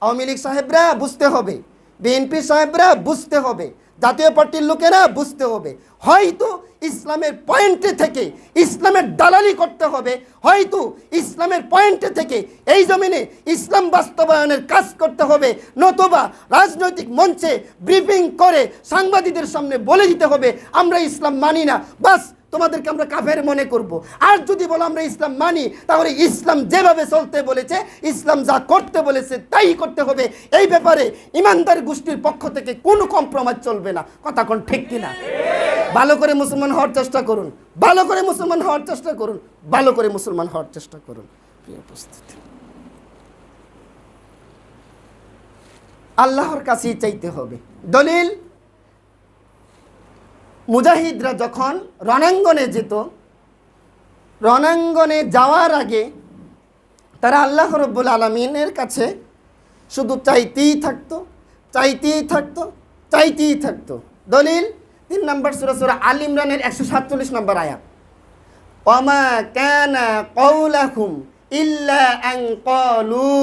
আওয়ামী লীগ সাহেবরা বুঝতে হবে, বিএনপি সাহেবরা বুঝতে হবে, জাতীয় পার্টির লোকেরা বুঝতে হবে, হয়তো ইসলামের পয়েন্টে থেকে ইসলামের দালালি করতে হবে, হয়তো ইসলামের পয়েন্টে থেকে এই জমিনে ইসলাম বাস্তবায়নের কাজ করতে হবে, নতুবা রাজনৈতিক মঞ্চে ব্রিফিং করে সাংবাদিকদের সামনে বলে দিতে হবে আমরা ইসলাম মানি না, বাস তোমাদেরকে আমরা কাফের মনে করব। আর যদি বলো আমরা ইসলাম মানি, তাহলে ইসলাম যেভাবে চলতে বলেছে, ইসলাম যা করতে বলেছে তাই করতে হবে। এই ব্যাপারে ইমানদার গোষ্ঠীর পক্ষ থেকে কোনো কম্প্রোমাইজ চলবে না। কথা কোন ঠিক কিনা? ভালো করে মুসলমান হওয়ার চেষ্টা করুন, ভালো করে মুসলমান হওয়ার চেষ্টা করুন, ভালো করে মুসলমান হওয়ার চেষ্টা করুন। প্রিয় উপস্থিতি, আল্লাহর কাছেই চাইতে হবে। দলিল, মুজাহিদরা যখন রণাঙ্গনে যেত, রণাঙ্গনে যাওয়ার আগে তারা আল্লাহ রব্বুল আলামিনের কাছে শুধু চাইতেই থাকতো, চাইতেই থাকতো, চাইতেই থাকতো। দলিল 3 নম্বর সূরা আল ইমরানের 147 নম্বর আয়াত, ওয়ামা কানা কওলাহুম ইল্লা আন ক্বালু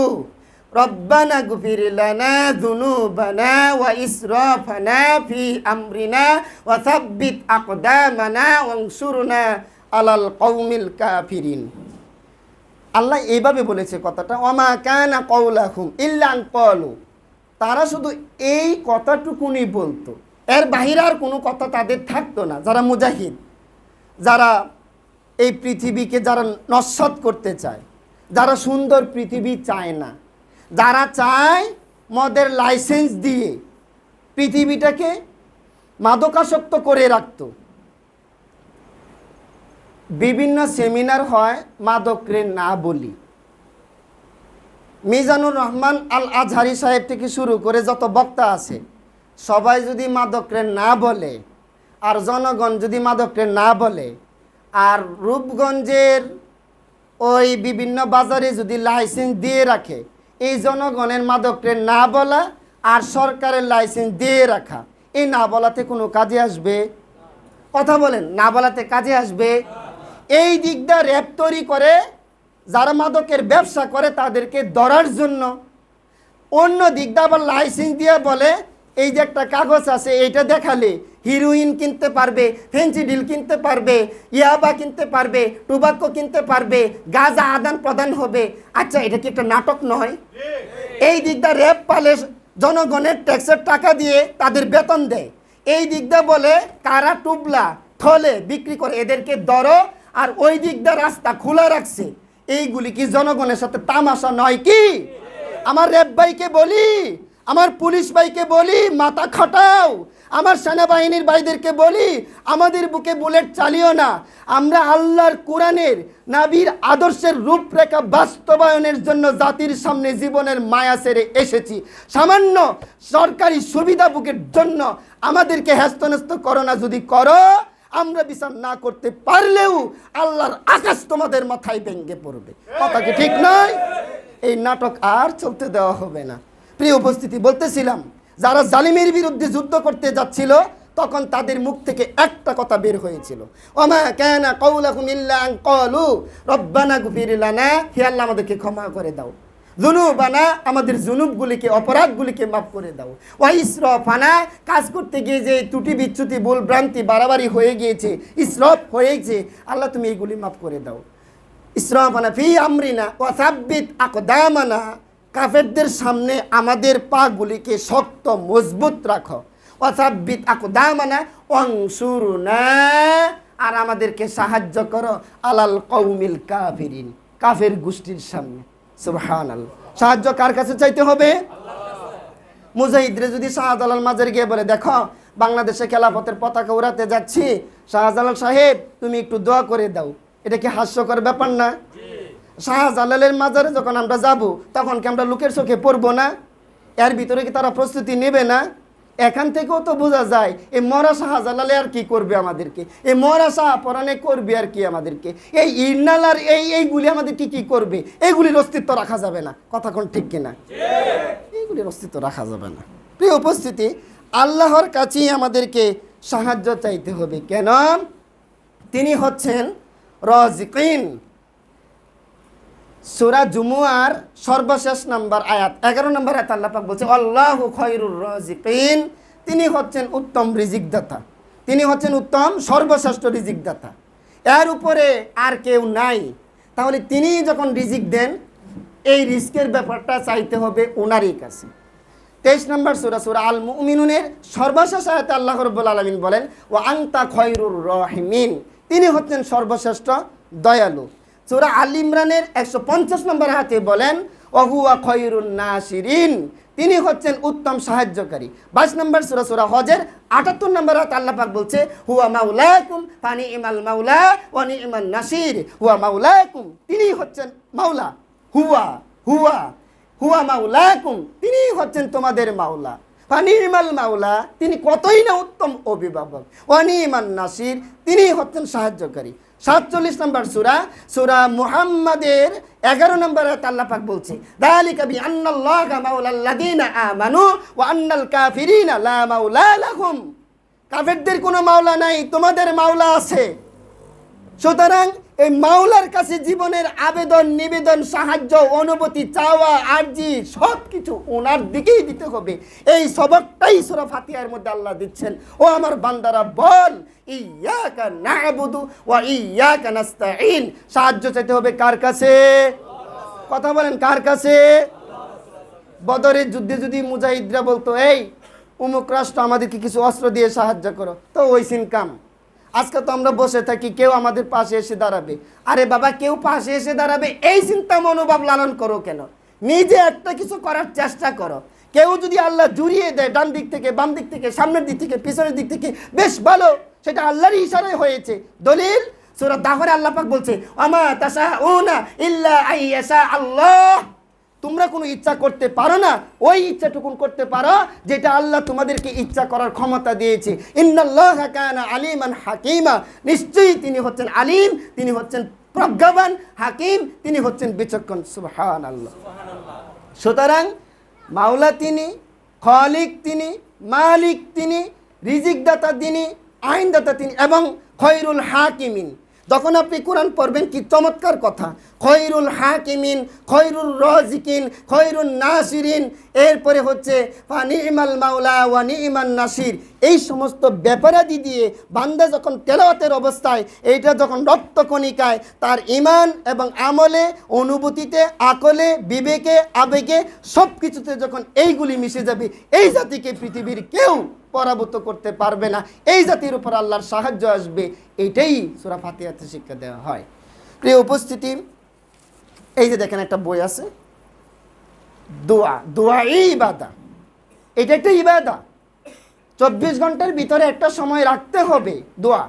রব্বানা গফির লানা যুনুবানা ওয়া ইসরাফানা ফি আমরিনা ওয়া সাব্বিত আকদামানা ওয়ানসুরনা আলাল কওমিল কাফিরিন। আল্লাহ এইভাবে বলেছে কথাটা, ওয়ামা কানা কওলাহুম ইল্লা আন ক্বালু, তারা শুধু এই কথাটুকুনি বলতো, এর বাহিরে আর কোনো কথা তাদের থাকতো না। যারা মুজাহিদ, যারা এই পৃথিবীকে যারা নস্যাৎ করতে চায়, যারা সুন্দর পৃথিবী চায় না, যারা চায় মদের লাইসেন্স দিয়ে পৃথিবীটাকে মাদকাসক্ত করে রাখত। বিভিন্ন সেমিনার হয় মাদকরে না বলি, মিজানুর রহমান আল আজহারি সাহেব থেকে শুরু করে যত বক্তা আছে সবাই যদি মাদকরে না বলে, আর জনগণ যদি মাদকরে না বলে, আর রূপগঞ্জের ওই বিভিন্ন বাজারে যদি লাইসেন্স দিয়ে রাখে, এই জনগণের মাদকরে না বলা আর সরকারের লাইসেন্স দিয়ে রাখা, এই না বলাতে কোনো কাজে আসবে? কথা বলেন, না বলাতে কাজে আসবে? এই দিকটা র্যাব তৈরি করে যারা মাদকের ব্যবসা করে তাদেরকে ধরার জন্য, অন্য দিকটা আবার লাইসেন্স দিয়ে বলে এই যে একটা কাগজ আছে, এইটা দেখালে হিরোইন কিনতে পারবে, ফেন্সিডিল কিনতে পারবে, ইয়াবা কিনতে পারবে, টোবাকো কিনতে পারবে, গাঁজা আদান প্রদান হবে। আচ্ছা, এটা কি একটা নাটক নয়? এই দিকটা র্যাব পালে জনগণের ট্যাক্সের টাকা দিয়ে তাদের বেতন দেয়, এই দিকটা বলে কারা টুবলা থলে বিক্রি করে এদেরকে ধরো, আর ওই দিকটা রাস্তা খোলা রাখছে। এইগুলি কি জনগণের সাথে তামাশা নয় কি? আমার র্যাব ভাইকে বলি, আমার পুলিশ ভাইকে বলি, মাথা খাটাও। আমার সেনাবাহিনীর ভাইদেরকে বলি, আমাদের বুকে বুলেট চালিও না। আমরা আল্লাহর কোরআনের নবীর আদর্শের রূপরেখা বাস্তবায়নের জন্য জাতির সামনে জীবনের মায়া ছেড়ে এসেছি। সামান্য সরকারি সুবিধা বুকের জন্য আমাদেরকে হ্যাস্তন্যস্ত করো না। যদি করো, আমরা বিচার না করতে পারলেও আল্লাহর আকাশ তোমাদের মাথায় ভেঙে পড়বে। কথা কি ঠিক নয়? এই নাটক আর চলতে দেওয়া হবে না। প্রিয় উপস্থিতি, বলতেছিলাম যারা জালিমের বিরুদ্ধে যুদ্ধ করতে যাচ্ছিল তখন তাদের মুখ থেকে একটা কথা বের হয়েছিল, ওমা কানা কওলাহুম ইল্লা আন ক্বালু রব্বানা গফির লানা, হে আল্লাহ আমাদেরকে ক্ষমা করে দাও, যুনুবানা আমাদের জুনুবগুলিকে, অপরাধগুলিকে মাফ করে দাও, ওয়া ইসরাফানা কাজ করতে গিয়ে যে ত্রুটি বিচ্যুতি ভুল ভ্রান্তি বাড়াবাড়ি হয়ে গিয়েছে, ইসরাফ হয়েছে, আল্লাহ তুমি এইগুলি মাফ করে দাও। ইসরাফানা ফি আমরিনা ওয়া সাব্বিত আকদামানা, কাফেরদের সামনে আমাদের পাগুলিকে শক্ত মজবুত রাখো, ওয়া সাব্বিত আকদামানা ওয়ানসুরনা, আর আমাদেরকে সাহায্য করো আলাল কওমিল কাফিরিন, কাফের গোষ্ঠীর সামনে। সুবহানাল্লাহ। সাহায্য কার কাছে চাইতে হবে? মুজাহিদরে যদি শাহজালাল মাজারে গিয়ে বলে, দেখো বাংলাদেশে খেলাফতের পতাকা উড়াতে যাচ্ছি, শাহজালাল সাহেব তুমি একটু দোয়া করে দাও, এটা কি হাস্যকর ব্যাপার না? শাহজালালের মাজারে যখন আমরা যাব তখন কি আমরা লোকের চোখে পড়বো না? এর ভিতরে কি তারা প্রস্তুতি নেবে না? এখান থেকেও তো বোঝা যায় এই মরা শাহজালালে আর কি করবে আমাদেরকে, এই মরা শাহপরানে করবে আর কি আমাদেরকে, এই ইরনাল আর এইগুলি আমাদেরকে কি করবে? এইগুলির অস্তিত্ব রাখা যাবে না। কথা কোন ঠিক কিনা? এইগুলির অস্তিত্ব রাখা যাবে না। প্রিয় উপস্থিতি, আল্লাহর কাছেই আমাদেরকে সাহায্য চাইতে হবে। কেন? তিনি হচ্ছেন রাজিকিন, সূরা জুমুয়ার সর্বশেষ নাম্বার আয়াত 11 নম্বর আয়াত আল্লাহ পাক বলছে আল্লাহু খায়রুর রাযিকিন, তিনি হচ্ছেন উত্তম রিজিকদাতা, তিনি হচ্ছেন উত্তম সর্বশ্রেষ্ঠ রিজিকদাতা, এর উপরে আর কেউ নাই। তাহলে তিনি যখন রিজিক দেন এই রিস্কের ব্যাপারটা চাইতে হবে ওনারই কাছে। 23 নম্বর সূরা সূরা আল মুমিনুনের সর্বশেষ আয়াতে আল্লাহ রাব্বুল আলামিন বলেন ওয়া আনতা খায়রুর রাহিমিন, তিনি হচ্ছেন সর্বশ্রেষ্ঠ দয়ালু। সূরা আল ইমরানের 150 নম্বর আয়াতে বলেন ওয়া হুয়া খায়রুন নাসিরিন, তিনি হচ্ছেন উত্তম সাহায্যকারী। 22 নম্বর সূরা সূরা হজের 78 নম্বর আয়াতে আল্লাহ পাক বলছে হুয়া মাওলাকুম ফানিমাল মাওলা ওয়া নি'মান নাসির, হুয়া মাওলাকুম, তিনি হচ্ছেন মাওলা, হুয়া হুয়া হুয়া মাওলাকুম, তিনি হচ্ছেন তোমাদের মাওলা, ফানিমাল মাওলা, তিনি কতই না উত্তম অভিভাবক, ওয়া নি'মান নাসির, তিনি হচ্ছেন সাহায্যকারী। 47 নম্বর সূরা সূরা মুহাম্মাদের 11 নম্বর আয়াতে আল্লাহ পাক বলছে যালিকা বিআন্নাল্লাহা মাওলাল্লাযিনা আমানু ওয়া আন্নাল কাফিরিনা লা মাওলা লাহুম, কাফেরদের কোনো মাওলা নাই, তোমাদের মাওলা আছে। সুতরাং এই মাওলার কাছে জীবনের আবেদন নিবেদন সাহায্য অনুভূতি চাওয়া আরজি সব কিছু ওনার দিকেই দিতে হবে। এই সবকটাই সূরা ফাতিহার মধ্যে আল্লাহ দিচ্ছেন, ও আমার বান্দারা বল ইয়াকা না'বুদু ওয়া ইয়াকা নাস্তাঈন, সাহায্য চাইতে হবে কার কাছে? কথা বলেন কার কাছে? বদরের যুদ্ধে যদি মুজাহিদরা বলতো এই অমুক রাষ্ট্র আমাদেরকে কিছু অস্ত্র দিয়ে সাহায্য করো, তো ওই সিন কাম। আজকে তো আমরা বসে থাকি, কেউ আমাদের পাশে এসে দাঁড়াবে, আরে বাবা কেউ পাশে এসে দাঁড়াবে এই চিন্তা মনোভাব লালন করো কেন? নিজে একটা কিছু করার চেষ্টা করো। কেউ যদি আল্লাহ জুড়িয়ে দেয় ডান দিক থেকে বাম দিক থেকে সামনের দিক থেকে পিছনের দিক থেকে, বেশ ভালো, সেটা আল্লাহরই ইশারায় হয়েছে। দলিল সূরা দাহরে আল্লাহ পাক বলছে আমা তাশাউনা ইল্লা আইয়াশা আল্লাহ, তোমরা কোনো ইচ্ছা করতে পারো না, ওই ইচ্ছাটুকুন করতে পারো যেটা আল্লাহ তোমাদেরকে ইচ্ছা করার ক্ষমতা দিয়েছে। ইন্নাল্লাহা কানা আলিমান হাকিমা, নিশ্চয়ই তিনি হচ্ছেন আলিম, তিনি হচ্ছেন প্রজ্ঞাবান, হাকিম, তিনি হচ্ছেন বিচক্ষণ। সুবহানাল্লাহ। সুতরাং মাওলা তিনি, খালিক তিনি, মালিক তিনি, রিজিকদাতা তিনি, আইনদাতা তিনি এবং খয়রুল হাকিমিন। যখন আপনি কোরআন পড়বেন কি চমৎকার কথা, খয়রুল হাকিমিন, খয়রুল রাজিকিন, খয়রুন নাসিরিন, এরপরে হচ্ছে ফানিমাল মাওলা ওয়া নি'মান নাসির। এই সমস্ত ব্যাপারাদি দিয়ে বান্দা যখন তেলাওয়াতের অবস্থায় এইটা যখন রক্তকণিকায় তার ঈমান এবং আমলে অনুভূতিতে আকলে বিবেকে আবেগে সব কিছুতে যখন এইগুলি মিশে যাবে, এই জাতিকে পৃথিবীর কেউ পরাভূত করতে পারবে না, এই জাতির উপর আল্লাহর সাহায্য আসবে। এইটাই সূরা ফাতিহাতে শিক্ষা দেওয়া হয়। প্রিয় উপস্থিতি, এই যে দেখেন একটা বই আছে দোয়া, দোয়াই ইবাদা, এটা একটা ইবাদা। 24 ঘন্টার ভিতরে একটা সময় রাখতে হবে দোয়া,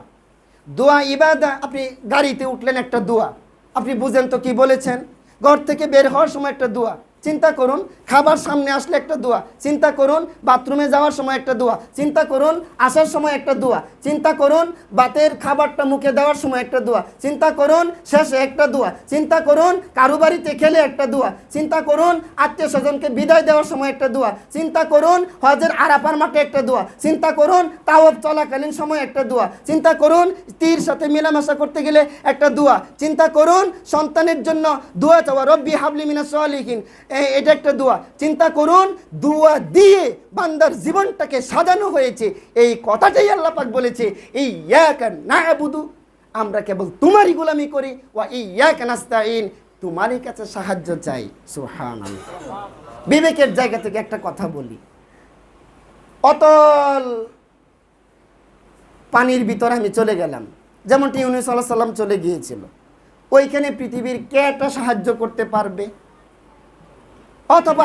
দোয়া ইবাদা। আপনি গাড়িতে উঠলেন একটা দোয়া, আপনি বুঝেন তো কি বলেছেন, ঘর থেকে বের হওয়ার সময় একটা দোয়া চিন্তা করুন, খাবার সামনে আসলে একটা দোয়া চিন্তা করুন, বাথরুমে যাওয়ার সময় একটা দোয়া চিন্তা করুন, আসার সময় একটা দোয়া চিন্তা করুন, বাতের খাবারটা মুখে দেওয়ার সময় একটা দোয়া চিন্তা করুন, শেষে একটা দোয়া চিন্তা করুন, কারো বাড়িতে খেলে একটা দোয়া চিন্তা করুন, আত্মীয় স্বজনকে বিদায় দেওয়ার সময় একটা দোয়া চিন্তা করুন, হজের আরাফার মাঠে একটা দোয়া চিন্তা করুন, তাওয়াফ চলাকালীন সময় একটা দোয়া চিন্তা করুন, স্ত্রীর সাথে মেলামেশা করতে গেলে একটা দোয়া চিন্তা করুন, সন্তানের জন্য দোয়া চাওয়া রব্বি হাবলি মিনাস সালিহিন, এটা একটা দোয়া চিন্তা করুন। দোয়া দিয়ে বান্দার জীবনটাকে সাজানো হয়েছে। এই কথাটাই আল্লাহ পাক বলেছে ইয়াকা না'বুদু, আমরা কেবল তোমারই গোলামি করি, ওয়া ইয়াকা নাস্তাঈন, তোমারই কাছে সাহায্য চাই। সুবহানাল্লাহ। বিবেকের জায়গা থেকে একটা কথা বলি, অতল পানির ভিতরে আমি চলে গেলাম, যেমনটি ইউনূস আলাইহিস সালাম চলে গিয়েছিল, ওইখানে পৃথিবীর কে একটা সাহায্য করতে পারবে? অথবা